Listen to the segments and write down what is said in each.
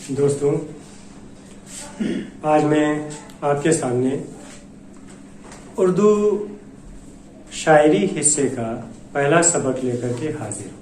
دوستوں، آج میں آپ کے سامنے اردو شاعری حصے کا پہلا سبق لے کر کے حاضر ہوں۔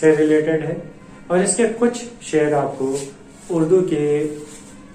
سے ریلیٹڈ ہے اور اس کے کچھ شعر آپ کو اردو کے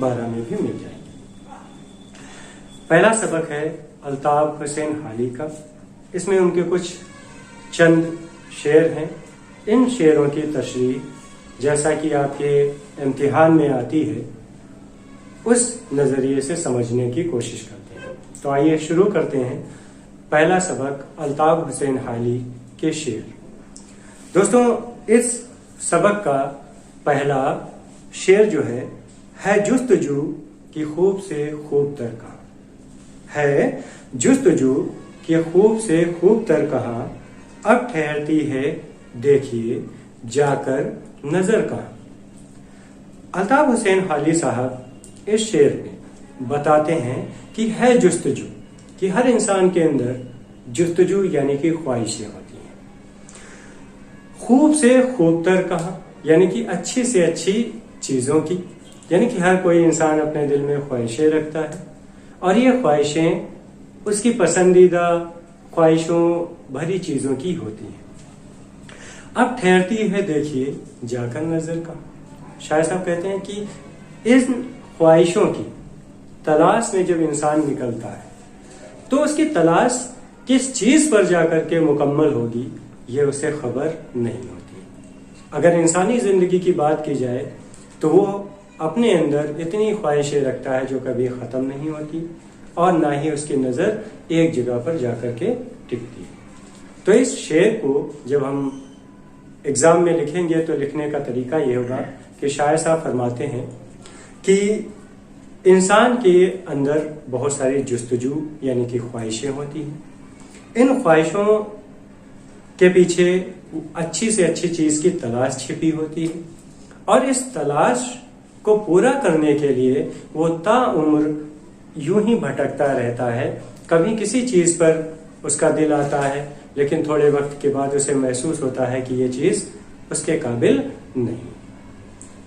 12 میں بھی مل جائیں گے۔ پہلا سبق ہے الطاف حسین حالی کا۔ اس میں ان کے کچھ چند شعر ہیں۔ ان شعروں کی تشریح جیسا کہ آپ کے امتحان میں آتی ہے اس نظریے سے سمجھنے کی کوشش کرتے ہیں۔ تو آئیے شروع کرتے ہیں پہلا سبق الطاف حسین حالی کے شعر۔ دوستوں، اس سبق کا پہلا شعر جو ہے جستجو کی خوب سے خوب تر کہاں، ہے جستجو کی خوب سے خوب تر کہاں، اب ٹھہرتی ہے دیکھیے جا کر نظر کہاں۔ الطاف حسین حالی صاحب اس شعر میں بتاتے ہیں کہ ہے جستجو، کہ ہر انسان کے اندر جستجو یعنی کہ خواہشیں ہوتی ہیں۔ خوب سے خوب تر کہاں یعنی کہ اچھی سے اچھی چیزوں کی، یعنی کہ ہر کوئی انسان اپنے دل میں خواہشیں رکھتا ہے اور یہ خواہشیں اس کی پسندیدہ خواہشوں بھری چیزوں کی ہوتی ہیں۔ اب ٹھہرتی ہے دیکھیے جا کر نظر کا۔ شاعر صاحب کہتے ہیں کہ ان خواہشوں کی تلاش میں جب انسان نکلتا ہے تو اس کی تلاش کس چیز پر جا کر کے مکمل ہوگی یہ اسے خبر نہیں ہوتی۔ اگر انسانی زندگی کی بات کی جائے تو وہ اپنے اندر اتنی خواہشیں رکھتا ہے جو کبھی ختم نہیں ہوتی اور نہ ہی اس کی نظر ایک جگہ پر جا کر کے ٹکتی۔ تو اس شعر کو جب ہم ایگزام میں لکھیں گے تو لکھنے کا طریقہ یہ ہوگا کہ شاعر صاحب فرماتے ہیں کہ انسان کے اندر بہت ساری جستجو یعنی کہ خواہشیں ہوتی ہیں۔ ان خواہشوں کے پیچھے اچھی سے اچھی چیز کی تلاش چھپی ہوتی ہے اور اس تلاش کو پورا کرنے کے لیے وہ تا عمر یوں ہی بھٹکتا رہتا ہے۔ کبھی کسی چیز پر اس کا دل آتا ہے لیکن تھوڑے وقت کے بعد اسے محسوس ہوتا ہے کہ یہ چیز اس کے قابل نہیں۔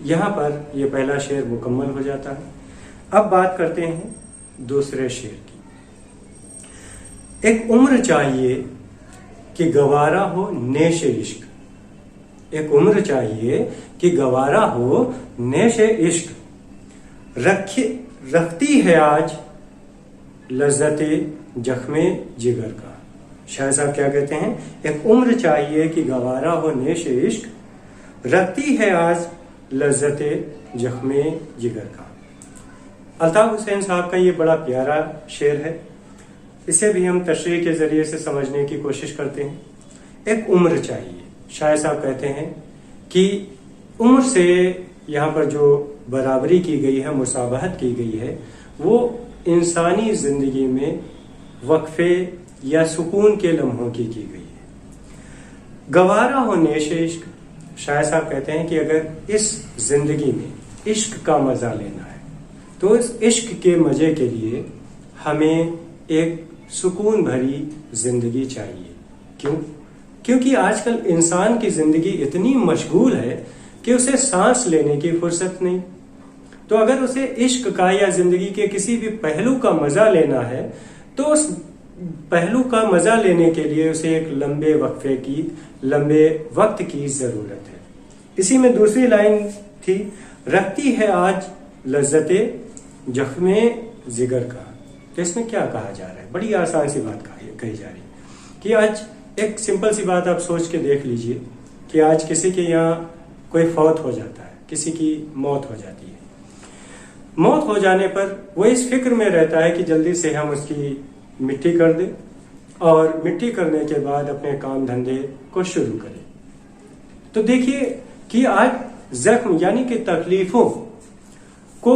یہاں پر یہ پہلا شعر مکمل ہو جاتا ہے۔ اب بات کرتے ہیں دوسرے شعر کی۔ ایک عمر چاہیے کہ گوارا ہو نیش عشق، ایک عمر چاہیے کہ گوارا ہو نیش عشق، رکھتی ہے آج لذت زخم جگر کا۔ شاعر صاحب کیا کہتے ہیں؟ ایک عمر چاہیے کہ گوارا ہو نیش عشق، رکھتی ہے آج لذت زخم جگر کا۔ الطاف حسین صاحب کا یہ بڑا پیارا شعر ہے، اسے بھی ہم تشریح کے ذریعے سے سمجھنے کی کوشش کرتے ہیں۔ ایک عمر چاہیے، شاعر صاحب کہتے ہیں کہ عمر سے یہاں پر جو برابری کی گئی ہے، مشابہت کی گئی ہے، وہ انسانی زندگی میں وقفے یا سکون کے لمحوں کی گئی ہے۔ گوارا ہو نیش عشق، شاعر صاحب کہتے ہیں کہ اگر اس زندگی میں عشق کا مزہ لینا ہے تو اس عشق کے مزے کے لیے ہمیں ایک سکون بھری زندگی چاہیے۔ کیوں؟ کیونکہ آج کل انسان کی زندگی اتنی مشغول ہے کہ اسے سانس لینے کی فرصت نہیں۔ تو اگر اسے عشق کا یا زندگی کے کسی بھی پہلو کا مزہ لینا ہے تو اس پہلو کا مزہ لینے کے لیے اسے ایک لمبے وقفے کی، لمبے وقت کی ضرورت ہے۔ اسی میں دوسری لائن تھی، رکھتی ہے آج لذت زخم جگر کا۔ تو اس میں کیا کہا جا رہا ہے؟ بڑی آسان سی بات کہی جا رہی ہے کہ آج ایک سمپل سی بات آپ سوچ کے دیکھ لیجئے کہ آج کسی کے یہاں کوئی فوت ہو جاتا ہے، کسی کی موت ہو جاتی ہے۔ موت ہو جانے پر وہ اس فکر میں رہتا ہے کہ جلدی سے ہم اس کی مٹی کر دیں اور مٹی کرنے کے بعد اپنے کام دھندے کو شروع کریں۔ تو دیکھیے کہ آج زخم یعنی کہ تکلیفوں کو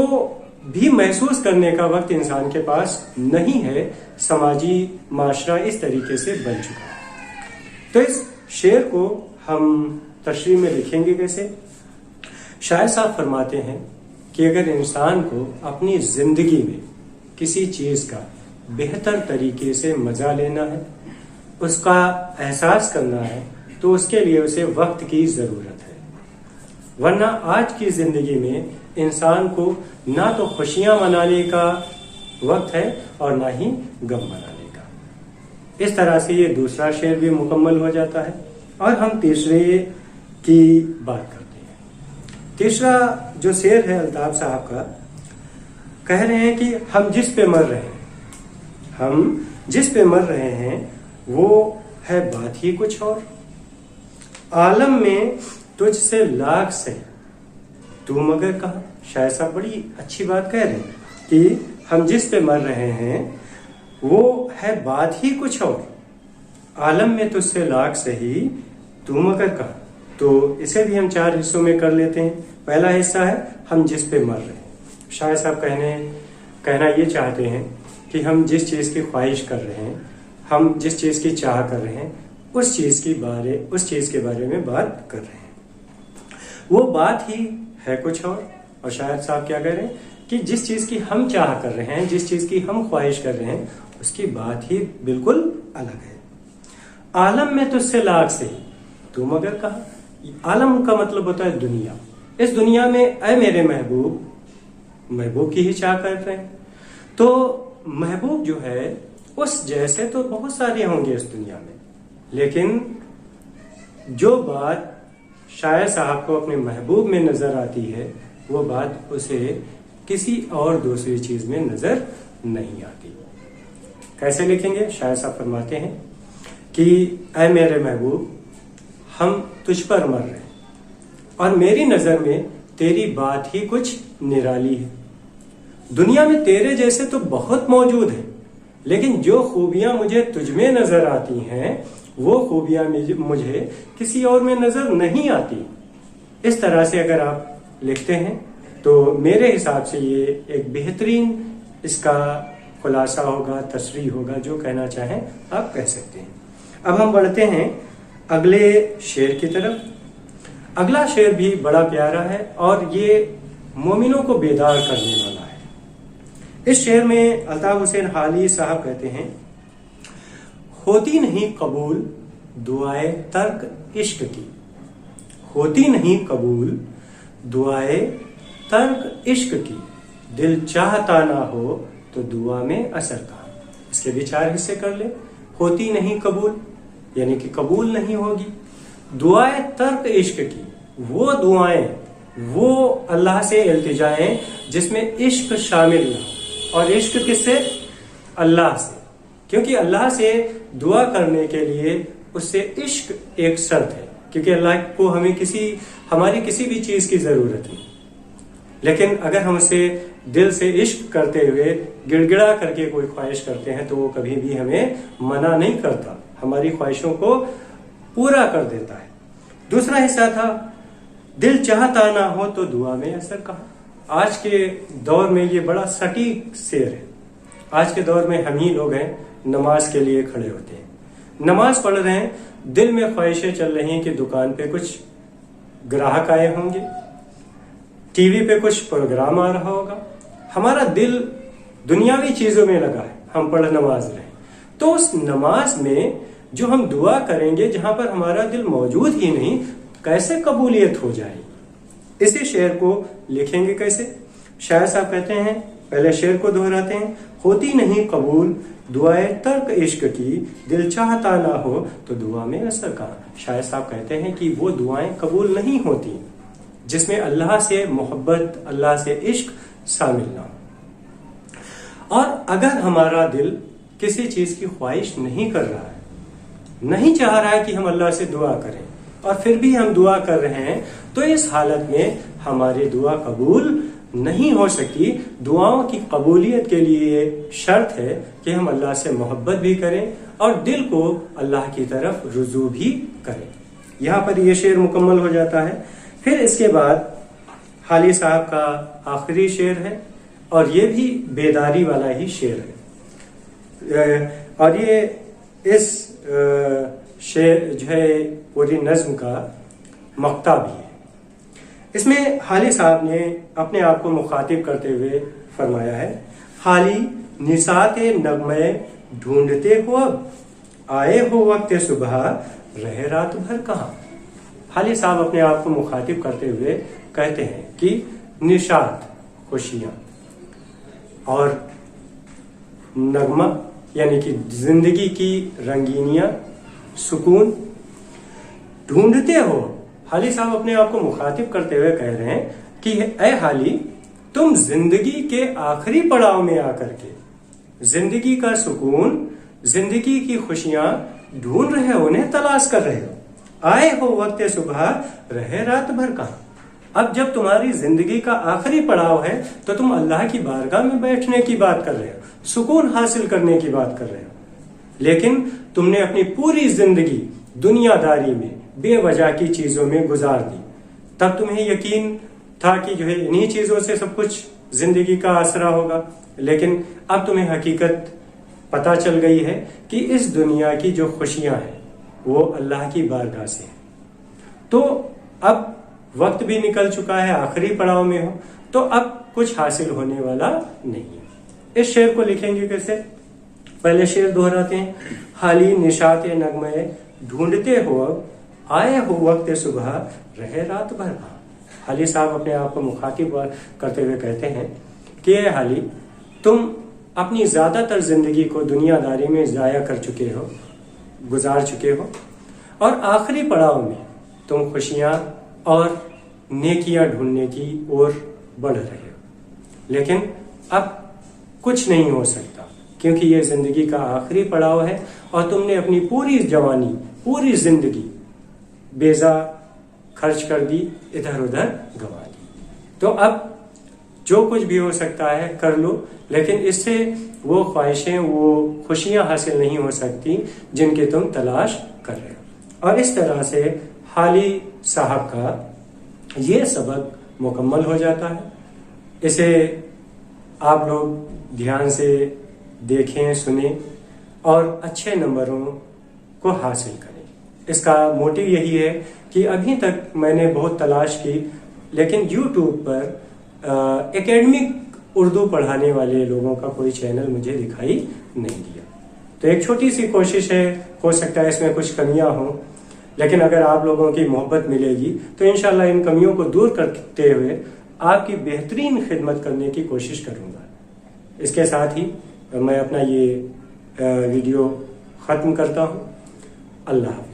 بھی محسوس کرنے کا وقت انسان کے پاس نہیں ہے۔ سماجی معاشرہ اس طریقے سے بن چکا ہے۔ تو اس شعر کو ہم تشریح میں لکھیں گے کیسے؟ شاعر صاحب فرماتے ہیں کہ اگر انسان کو اپنی زندگی میں کسی چیز کا بہتر طریقے سے مزہ لینا ہے اس کا احساس کرنا ہے تو اس کے لیے اسے وقت کی ضرورت ہے، ورنہ آج کی زندگی میں انسان کو نہ تو خوشیاں منانے کا وقت ہے اور نہ ہی غم منانے کا۔ اس طرح سے یہ دوسرا شعر بھی مکمل ہو جاتا ہے، اور ہم تیسرے کی بات کرتے ہیں۔ تیسرا جو شعر ہے الطاف صاحب کا، کہہ رہے ہیں کہ ہم جس پہ مر رہے ہیں، ہم جس پہ مر رہے ہیں وہ ہے بات ہی کچھ اور، عالم میں تجھ سے لاکھ سے تو مگر کہاں۔ شاید صاحب بڑی اچھی بات کہہ رہے ہیں کہ ہم جس پہ مر رہے ہیں وہ ہے بات ہی کچھ اور، عالم میں تجھ سے لاکھ سے ہی تو مگر کہاں۔ تو اسے بھی ہم 4 حصوں میں کر لیتے ہیں۔ پہلا حصہ ہے ہم جس پہ مر رہے ہیں۔ شاید صاحب کہنا یہ چاہتے ہیں کہ ہم جس چیز کی خواہش کر رہے ہیں، ہم جس چیز کی چاہ کر رہے ہیں، اس چیز کے بارے میں بات کر رہے ہیں، وہ بات ہی ہے کچھ اور شاید صاحب کیا کہہ رہے ہیں کہ جس چیز کی ہم چاہ کر رہے ہیں، جس چیز کی ہم خواہش کر رہے ہیں، اس کی بات ہی بالکل الگ ہے۔ عالم میں تجھ سے لاکھ سے ہی تو مگر کہاں۔ عالم کا مطلب ہوتا ہے دنیا۔ اس دنیا میں اے میرے محبوب کی ہی چاہ کر رہے ہیں، تو محبوب جو ہے اس جیسے تو بہت سارے ہوں گے اس دنیا میں، لیکن جو بات شاعر صاحب کو اپنے محبوب میں نظر آتی ہے وہ بات اسے کسی اور دوسری چیز میں نظر نہیں آتی۔ کیسے لکھیں گے؟ شاعر صاحب فرماتے ہیں کہ اے میرے محبوب، ہم تجھ پر مر رہے ہیں اور میری نظر میں تیری بات ہی کچھ نرالی ہے۔ دنیا میں تیرے جیسے تو بہت موجود ہیں، لیکن جو خوبیاں مجھے تجھ میں نظر آتی ہیں وہ خوبیاں مجھے کسی اور میں نظر نہیں آتی۔ اس طرح سے اگر آپ لکھتے ہیں تو میرے حساب سے یہ ایک بہترین اس کا خلاصہ ہوگا، تصریح ہوگا، جو کہنا چاہیں آپ کہہ سکتے ہیں۔ اب ہم بڑھتے ہیں اگلے شعر کی طرف۔ اگلا شعر بھی بڑا پیارا ہے اور یہ مومنوں کو بیدار کرنے والا ہے۔ اس شعر میں الطاف حسین حالی صاحب کہتے ہیں، ہوتی نہیں قبول دعائے ترک عشق کی، ہوتی نہیں قبول دعائے ترک عشق کی، دل چاہتا نہ ہو تو دعا میں اثر کہاں۔ اس کے بھی 4 حصے کر لیں۔ ہوتی نہیں قبول یعنی کہ قبول نہیں ہوگی، دعائے ترک عشق کی، وہ دعائیں، وہ اللہ سے التجائیں جس میں عشق شامل نہ ہو، اور عشق کس سے؟ اللہ سے، کیونکہ اللہ سے دعا کرنے کے لیے اس سے عشق ایک شرط ہے، کیونکہ اللہ کو ہماری کسی بھی چیز کی ضرورت نہیں، لیکن اگر ہم اسے دل سے عشق کرتے ہوئے گڑ گڑا کر کے کوئی خواہش کرتے ہیں تو وہ کبھی بھی ہمیں منع نہیں کرتا، ہماری خواہشوں کو پورا کر دیتا ہے۔ دوسرا حصہ تھا دل چاہتا نہ ہو تو دعا میں اثر کہاں۔ آج کے دور میں یہ بڑا سٹیک شعر ہے۔ آج کے دور میں ہم ہی لوگ ہیں نماز کے لیے کھڑے ہوتے ہیں، نماز پڑھ رہے ہیں، دل میں خواہشیں چل رہی ہیں کہ دکان پہ کچھ گراہک آئے ہوں گے، ٹی وی پہ کچھ پروگرام آ رہا ہوگا، ہمارا دل دنیاوی چیزوں میں لگا ہے، ہم پڑھ نماز رہے ہیں، تو اس نماز میں جو ہم دعا کریں گے جہاں پر ہمارا دل موجود ہی نہیں، کیسے قبولیت ہو جائے گی؟ اسی شعر کو لکھیں گے کیسے؟ شاعر صاحب کہتے ہیں، پہلے شعر کو دہراتے ہیں، ہوتی نہیں قبول دعائے ترک عشق کی، دل چاہتا نہ ہو تو دعا میں اثر کہاں۔ شاعر صاحب کہتے ہیں کہ وہ دعائیں قبول نہیں ہوتی جس میں اللہ سے محبت، اللہ سے عشق شامل نہ ہو۔ اور اگر ہمارا دل کسی چیز کی خواہش نہیں کر رہا ہے، نہیں چاہ رہا ہے کہ ہم اللہ سے دعا کریں، اور پھر بھی ہم دعا کر رہے ہیں، تو اس حالت میں ہماری دعا قبول نہیں ہو سکتی۔ دعاؤں کی قبولیت کے لیے شرط ہے کہ ہم اللہ سے محبت بھی کریں اور دل کو اللہ کی طرف رجوع بھی کریں۔ یہاں پر یہ شعر مکمل ہو جاتا ہے۔ پھر اس کے بعد حالی صاحب کا آخری شعر ہے اور یہ بھی بیداری والا ہی شعر ہے، اور یہ اس شعر جو ہے پوری نظم کا مقطع بھی ہے۔ اس میں حالی صاحب نے اپنے آپ کو مخاطب کرتے ہوئے فرمایا ہے، حالی نسات نغمے ڈھونڈتے ہو آئے ہو وقت صبح رہے رات بھر کہاں. حالی صاحب اپنے آپ کو مخاطب کرتے ہوئے کہتے ہیں کہ نشاط خوشیاں اور نغمہ یعنی کہ زندگی کی رنگینیاں سکون ڈھونڈتے ہو. حالی صاحب اپنے آپ کو مخاطب کرتے ہوئے کہہ رہے ہیں کہ اے حالی تم زندگی کے آخری پڑاؤ میں آ کر کے زندگی کا سکون زندگی کی خوشیاں ڈھونڈ رہے ہو انہیں تلاش کر رہے ہو. آئے ہو وقت صبح رہے رات بھر کہاں. اب جب تمہاری زندگی کا آخری پڑاؤ ہے تو تم اللہ کی بارگاہ میں بیٹھنے کی بات کر رہے ہو سکون حاصل کرنے کی بات کر رہے ہو لیکن تم نے اپنی پوری زندگی دنیا داری میں بے وجہ کی چیزوں میں گزار دی. تب تمہیں یقین تھا کہ جو ہے انہی چیزوں سے سب کچھ زندگی کا آسرا ہوگا لیکن اب تمہیں حقیقت پتہ چل گئی ہے کہ اس دنیا کی جو خوشیاں ہیں وہ اللہ کی بارگاہ سے ہیں. تو اب وقت بھی نکل چکا ہے آخری پڑاؤ میں ہو تو اب کچھ حاصل ہونے والا نہیں ہے. اس شعر کو لکھیں گے کیسے؟ پہلے شعر دہراتے ہیں. حالی نشاط نغمے ڈھونڈتے ہو اب آئے ہو وقت صبح رہے رات بھر کہاں. حالی صاحب اپنے آپ کو مخاطب کرتے ہوئے کہتے ہیں کہ اے حالی تم اپنی زیادہ تر زندگی کو دنیا داری میں ضائع کر چکے ہو گزار چکے ہو اور آخری پڑاؤ میں تم خوشیاں اور نیکیاں ڈھونڈنے کی اور بڑھ رہے ہو لیکن اب کچھ نہیں ہو سکتا کیونکہ یہ زندگی کا آخری پڑاؤ ہے اور تم نے اپنی پوری جوانی پوری زندگی بیزا خرچ کر دی ادھر ادھر گنوا دی. تو اب جو کچھ بھی ہو سکتا ہے کر لو لیکن اس سے وہ خواہشیں وہ خوشیاں حاصل نہیں ہو سکتی جن کے تم تلاش کر رہے ہو. اور اس طرح سے حالی صاحب کا یہ سبق مکمل ہو جاتا ہے. اسے آپ لوگ دھیان سے دیکھیں سنیں اور اچھے نمبروں کو حاصل کریں. اس کا موٹیو یہی ہے کہ ابھی تک میں نے بہت تلاش کی لیکن یوٹیوب پر اکیڈمک اردو پڑھانے والے لوگوں کا کوئی چینل مجھے دکھائی نہیں دیا. تو ایک چھوٹی سی کوشش ہے ہو سکتا ہے اس میں کچھ کمیاں ہوں لیکن اگر آپ لوگوں کی محبت ملے گی تو انشاءاللہ ان کمیوں کو دور کرتے ہوئے آپ کی بہترین خدمت کرنے کی کوشش کروں گا. اس کے ساتھ ہی میں اپنا یہ ویڈیو ختم کرتا ہوں. اللہ حافظ.